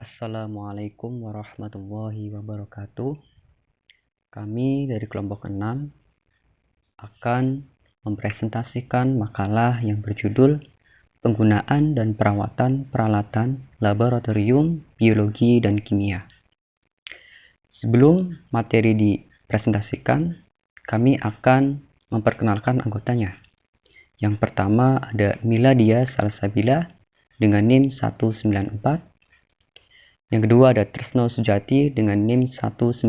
Assalamualaikum warahmatullahi wabarakatuh. Kami dari kelompok 6 akan mempresentasikan makalah yang berjudul Penggunaan dan Perawatan Peralatan Laboratorium Biologi dan Kimia. Sebelum materi dipresentasikan, kami akan memperkenalkan anggotanya. Yang pertama ada Miladia Salsabila dengan NIM 194. Yang kedua ada Tresno Sujati dengan NIM 195.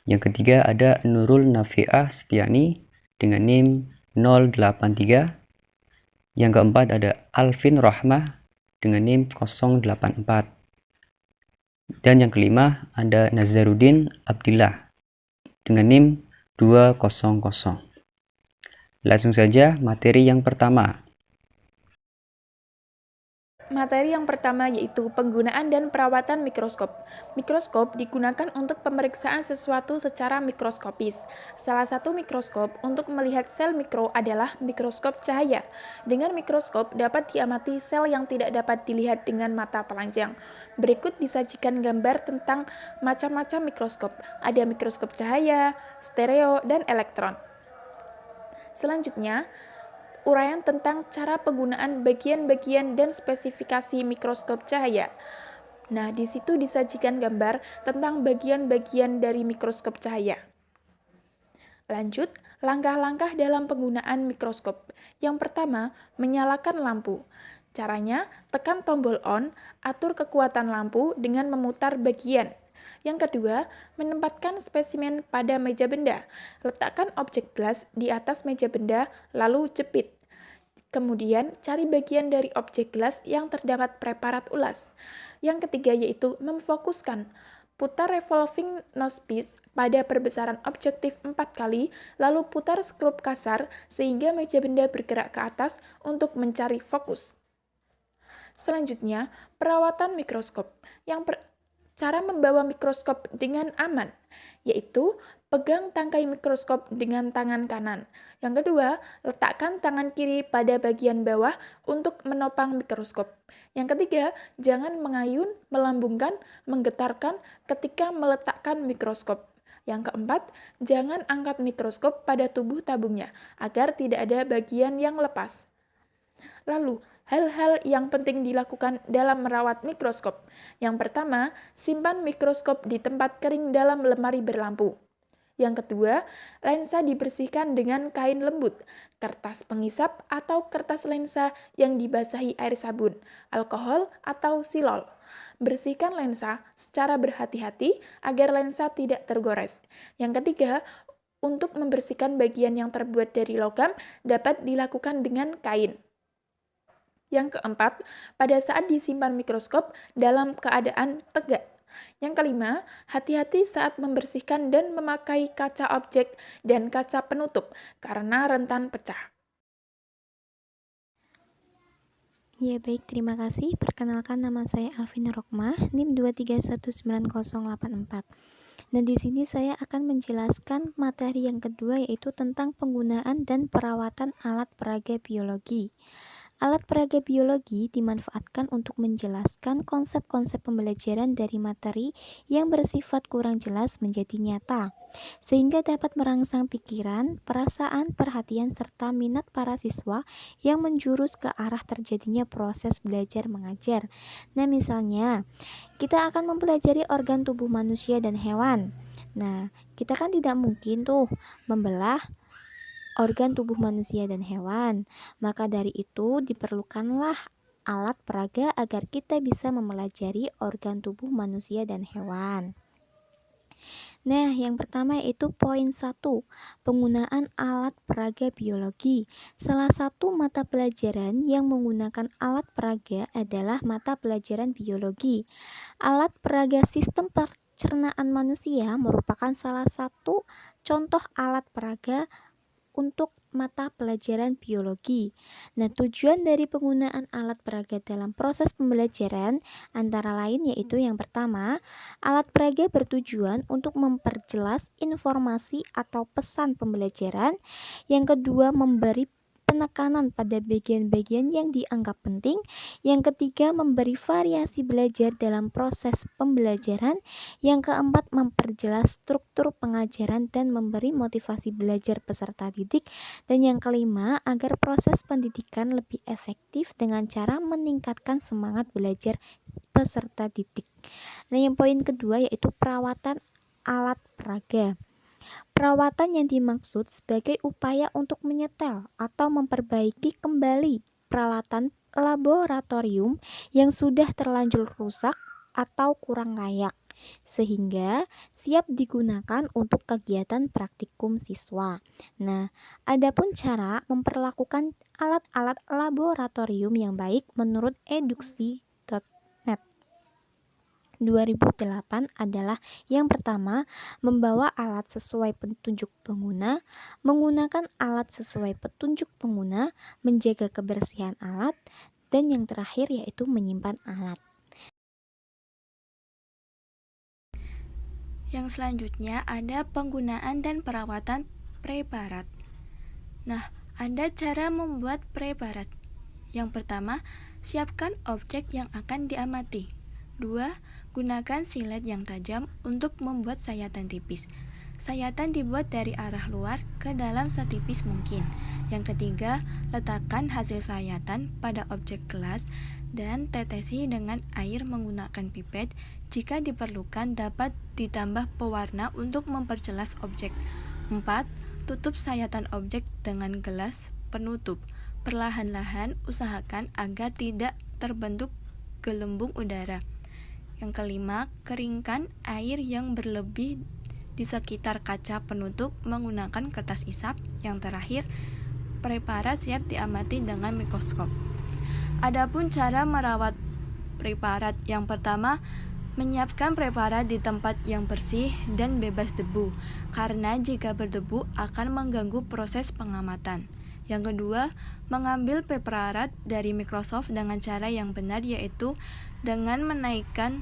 Yang ketiga ada Nurul Nafiah Setiani dengan NIM 083. Yang keempat ada Alvin Rahmah dengan NIM 084. Dan yang kelima ada Nazaruddin Abdillah dengan NIM 200. Langsung saja materi yang pertama. Materi yang pertama yaitu penggunaan dan perawatan mikroskop. Mikroskop digunakan untuk pemeriksaan sesuatu secara mikroskopis. Salah satu mikroskop untuk melihat sel mikro adalah mikroskop cahaya. Dengan mikroskop dapat diamati sel yang tidak dapat dilihat dengan mata telanjang. Berikut disajikan gambar tentang macam-macam mikroskop. Ada mikroskop cahaya, stereo, dan elektron. Selanjutnya, uraian tentang cara penggunaan bagian-bagian dan spesifikasi mikroskop cahaya. Nah, di situ disajikan gambar tentang bagian-bagian dari mikroskop cahaya. Lanjut, langkah-langkah dalam penggunaan mikroskop. Yang pertama, menyalakan lampu. Caranya, tekan tombol on, atur kekuatan lampu dengan memutar bagian. Yang kedua, menempatkan spesimen pada meja benda. Letakkan objek gelas di atas meja benda, lalu jepit. Kemudian, cari bagian dari objek gelas yang terdapat preparat ulas. Yang ketiga yaitu memfokuskan. Putar revolving nosepiece pada perbesaran objektif 4 kali, lalu putar skrup kasar sehingga meja benda bergerak ke atas untuk mencari fokus. Selanjutnya, perawatan mikroskop. Cara membawa mikroskop dengan aman, yaitu pegang tangkai mikroskop dengan tangan kanan. Yang kedua, letakkan tangan kiri pada bagian bawah untuk menopang mikroskop. Yang ketiga, jangan mengayun, melambungkan, menggetarkan ketika meletakkan mikroskop. Yang keempat, jangan angkat mikroskop pada tubuh tabungnya agar tidak ada bagian yang lepas. Lalu, hal-hal yang penting dilakukan dalam merawat mikroskop. Yang pertama, simpan mikroskop di tempat kering dalam lemari berlampu. Yang kedua, lensa dibersihkan dengan kain lembut, kertas pengisap atau kertas lensa yang dibasahi air sabun, alkohol atau silol. Bersihkan lensa secara berhati-hati agar lensa tidak tergores. Yang ketiga, untuk membersihkan bagian yang terbuat dari logam dapat dilakukan dengan kain. Yang keempat, pada saat disimpan mikroskop dalam keadaan tegak. Yang kelima, hati-hati saat membersihkan dan memakai kaca objek dan kaca penutup karena rentan pecah. Ya baik, terima kasih. Perkenalkan, nama saya Alvin Rokmah, NIM 2319084. Dan di sini saya akan menjelaskan materi yang kedua yaitu tentang penggunaan dan perawatan alat peraga biologi. Alat peraga biologi dimanfaatkan untuk menjelaskan konsep-konsep pembelajaran dari materi yang bersifat kurang jelas menjadi nyata, sehingga dapat merangsang pikiran, perasaan, perhatian, serta minat para siswa yang menjurus ke arah terjadinya proses belajar mengajar. Nah, misalnya, kita akan mempelajari organ tubuh manusia dan hewan. Nah, kita kan tidak mungkin tuh membelah organ tubuh manusia dan hewan. Maka dari itu diperlukanlah alat peraga agar kita bisa mempelajari organ tubuh manusia dan hewan. Nah, yang pertama yaitu poin 1, penggunaan alat peraga biologi. Salah satu mata pelajaran yang menggunakan alat peraga adalah mata pelajaran biologi. Alat peraga sistem pencernaan manusia merupakan salah satu contoh alat peraga untuk mata pelajaran biologi. Nah, tujuan dari penggunaan alat peraga dalam proses pembelajaran antara lain yaitu yang pertama, alat peraga bertujuan untuk memperjelas informasi atau pesan pembelajaran. Yang kedua, memberi penekanan pada bagian-bagian yang dianggap penting. Yang ketiga, memberi variasi belajar dalam proses pembelajaran. Yang keempat, memperjelas struktur pengajaran dan memberi motivasi belajar peserta didik. Dan yang kelima, agar proses pendidikan lebih efektif dengan cara meningkatkan semangat belajar peserta didik. Nah, yang poin kedua yaitu perawatan alat peraga. Perawatan yang dimaksud sebagai upaya untuk menyetel atau memperbaiki kembali peralatan laboratorium yang sudah terlanjur rusak atau kurang layak, sehingga siap digunakan untuk kegiatan praktikum siswa. Nah, adapun cara memperlakukan alat-alat laboratorium yang baik menurut eduksi.net 2008 adalah yang pertama, membawa alat sesuai petunjuk pengguna, menggunakan alat sesuai petunjuk pengguna, menjaga kebersihan alat, dan yang terakhir yaitu menyimpan alat. Yang selanjutnya ada penggunaan dan perawatan preparat. Nah, ada cara membuat preparat. Yang pertama, siapkan objek yang akan diamati. 2. Gunakan silet yang tajam untuk membuat sayatan tipis. Sayatan dibuat dari arah luar ke dalam setipis mungkin. Yang ketiga, letakkan hasil sayatan pada objek gelas dan tetesi dengan air menggunakan pipet. Jika diperlukan, dapat ditambah pewarna untuk memperjelas objek. 4. Tutup sayatan objek dengan gelas penutup. Perlahan-lahan usahakan agar tidak terbentuk gelembung udara. Yang kelima, keringkan air yang berlebih di sekitar kaca penutup menggunakan kertas isap. Yang terakhir, preparat siap diamati dengan mikroskop. Adapun cara merawat preparat, yang pertama, menyiapkan preparat di tempat yang bersih dan bebas debu, karena jika berdebu akan mengganggu proses pengamatan. Yang kedua, mengambil preparat dari mikroskop dengan cara yang benar, yaitu dengan menaikkan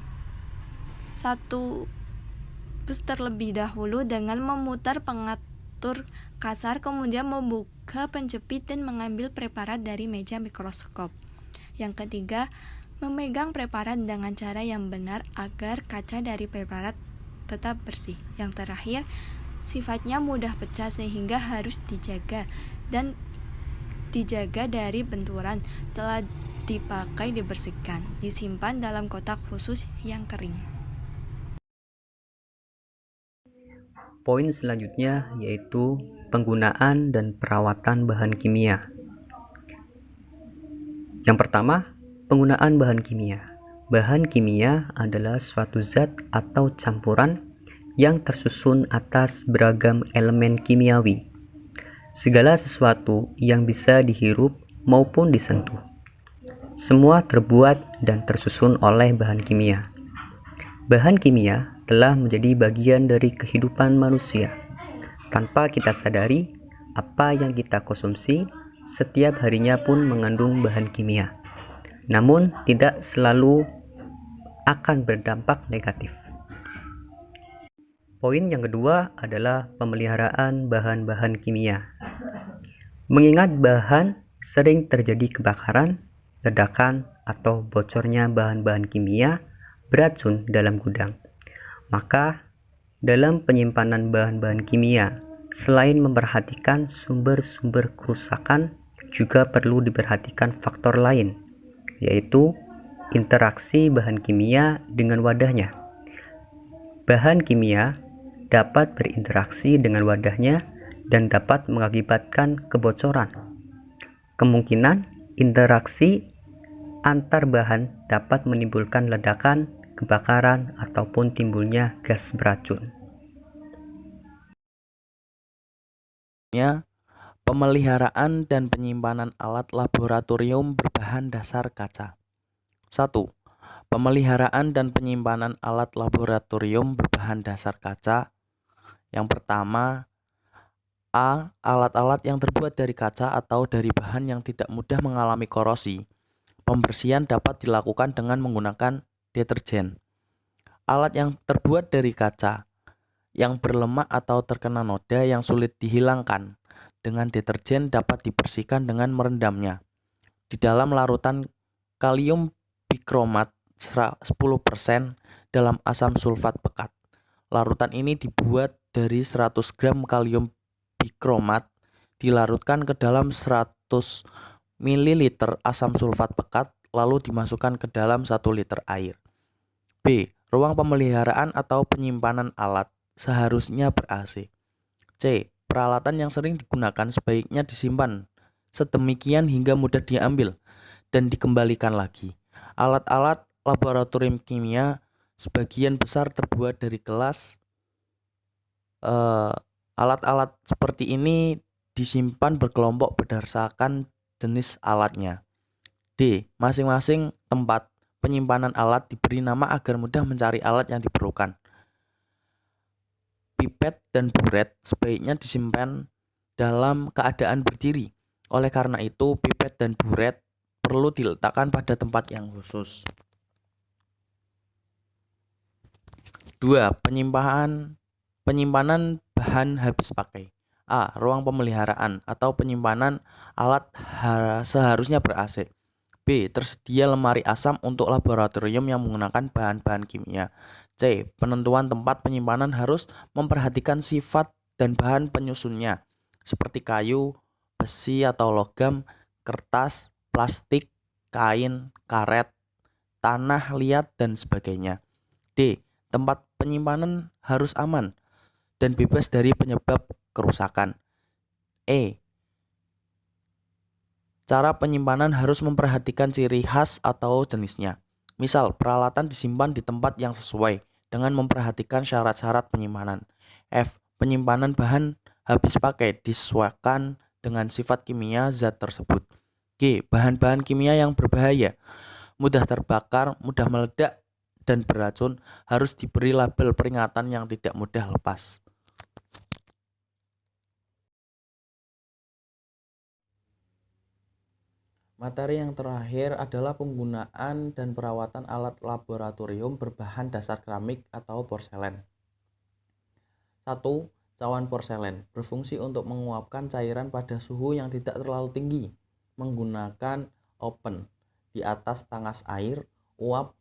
satu bus terlebih dahulu dengan memutar pengatur kasar, kemudian membuka penjepit dan mengambil preparat dari meja mikroskop. Yang ketiga, memegang preparat dengan cara yang benar agar kaca dari preparat tetap bersih. Yang terakhir, sifatnya mudah pecah sehingga harus dijaga dari benturan. Setelah dipakai, dibersihkan, disimpan dalam kotak khusus yang kering. Poin selanjutnya yaitu penggunaan dan perawatan bahan kimia. Yang pertama, penggunaan bahan kimia. Bahan kimia adalah suatu zat atau campuran yang tersusun atas beragam elemen kimiawi. Segala sesuatu yang bisa dihirup maupun disentuh. Semua terbuat dan tersusun oleh bahan kimia. Bahan kimia telah menjadi bagian dari kehidupan manusia. Tanpa kita sadari, apa yang kita konsumsi setiap harinya pun mengandung bahan kimia. Namun, tidak selalu akan berdampak negatif. Poin yang kedua adalah pemeliharaan bahan-bahan kimia. Mengingat bahan sering terjadi kebakaran, ledakan, atau bocornya bahan-bahan kimia beracun dalam gudang. Maka, dalam penyimpanan bahan-bahan kimia, selain memperhatikan sumber-sumber kerusakan, juga perlu diperhatikan faktor lain, yaitu interaksi bahan kimia dengan wadahnya. Bahan kimia dapat berinteraksi dengan wadahnya dan dapat mengakibatkan kebocoran. Kemungkinan interaksi antar bahan dapat menimbulkan ledakan, kebakaran, ataupun timbulnya gas beracun. Pemeliharaan dan penyimpanan alat laboratorium berbahan dasar kaca. 1. Pemeliharaan dan penyimpanan alat laboratorium berbahan dasar kaca. Yang pertama, A. Alat-alat yang terbuat dari kaca atau dari bahan yang tidak mudah mengalami korosi. Pembersihan dapat dilakukan dengan menggunakan deterjen. Alat yang terbuat dari kaca yang berlemak atau terkena noda yang sulit dihilangkan dengan deterjen dapat dibersihkan dengan merendamnya di dalam larutan kalium bikromat 10% dalam asam sulfat pekat. Larutan ini dibuat dari 100 gram kalium bikromat dilarutkan ke dalam 100 ml asam sulfat pekat lalu dimasukkan ke dalam 1 liter air. B. Ruang pemeliharaan atau penyimpanan alat seharusnya ber-AC. C. Peralatan yang sering digunakan sebaiknya disimpan sedemikian hingga mudah diambil dan dikembalikan lagi. Alat-alat laboratorium kimia sebagian besar terbuat dari gelas. Alat-alat seperti ini disimpan berkelompok berdasarkan jenis alatnya. D. Masing-masing tempat penyimpanan alat diberi nama agar mudah mencari alat yang diperlukan. Pipet dan buret sebaiknya disimpan dalam keadaan berdiri. Oleh karena itu, pipet dan buret perlu diletakkan pada tempat yang khusus. 2. Penyimpanan bahan habis pakai. A. Ruang pemeliharaan atau penyimpanan alat seharusnya ber-AC. B. Tersedia lemari asam untuk laboratorium yang menggunakan bahan-bahan kimia. C. Penentuan tempat penyimpanan harus memperhatikan sifat dan bahan penyusunnya, seperti kayu, besi atau logam, kertas, plastik, kain, karet, tanah liat, dan sebagainya. D. Tempat penyimpanan harus aman dan bebas dari penyebab kerusakan. E. Cara penyimpanan harus memperhatikan ciri khas atau jenisnya. Misal, peralatan disimpan di tempat yang sesuai dengan memperhatikan syarat-syarat penyimpanan. F. Penyimpanan bahan habis pakai disesuaikan dengan sifat kimia zat tersebut. G. Bahan-bahan kimia yang berbahaya, mudah terbakar, mudah meledak, dan beracun harus diberi label peringatan yang tidak mudah lepas. Materi yang terakhir adalah penggunaan dan perawatan alat laboratorium berbahan dasar keramik atau porselen. 1. Cawan porselen berfungsi untuk menguapkan cairan pada suhu yang tidak terlalu tinggi menggunakan oven di atas tangas air, uap,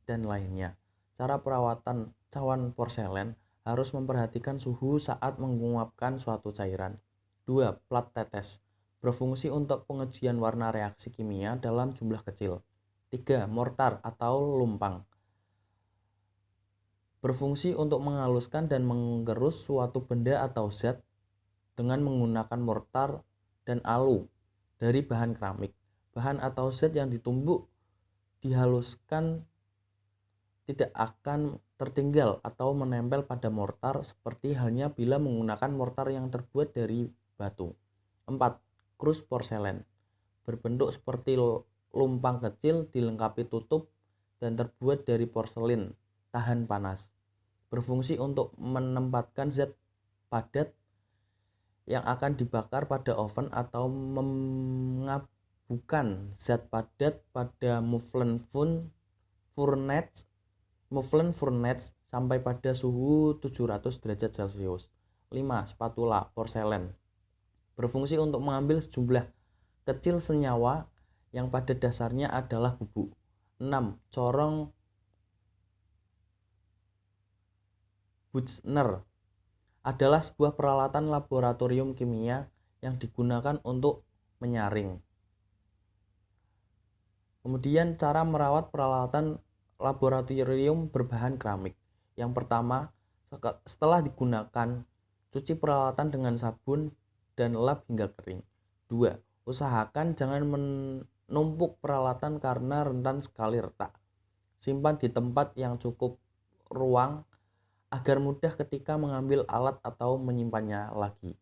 dan lainnya. Cara perawatan cawan porselen harus memperhatikan suhu saat menguapkan suatu cairan. 2. Plat tetes berfungsi untuk pengujian warna reaksi kimia dalam jumlah kecil. 3. Mortar atau lumpang berfungsi untuk menghaluskan dan menggerus suatu benda atau zat dengan menggunakan mortar dan alu dari bahan keramik. Bahan atau zat yang ditumbuk dihaluskan tidak akan tertinggal atau menempel pada mortar seperti halnya bila menggunakan mortar yang terbuat dari batu. 4. Krus porselen berbentuk seperti lumpang kecil dilengkapi tutup dan terbuat dari porselin tahan panas. Berfungsi untuk menempatkan zat padat yang akan dibakar pada oven atau mengabukan zat padat pada muffle furnace sampai pada suhu 700 derajat Celcius. 5. Spatula porselen berfungsi untuk mengambil sejumlah kecil senyawa yang pada dasarnya adalah bubuk. 6. Corong Buchner adalah sebuah peralatan laboratorium kimia yang digunakan untuk menyaring. Kemudian cara merawat peralatan laboratorium berbahan keramik. Yang pertama, setelah digunakan, cuci peralatan dengan sabun dan lap hingga kering. 2. Usahakan jangan menumpuk peralatan karena rentan sekali retak. Simpan di tempat yang cukup ruang agar mudah ketika mengambil alat atau menyimpannya lagi.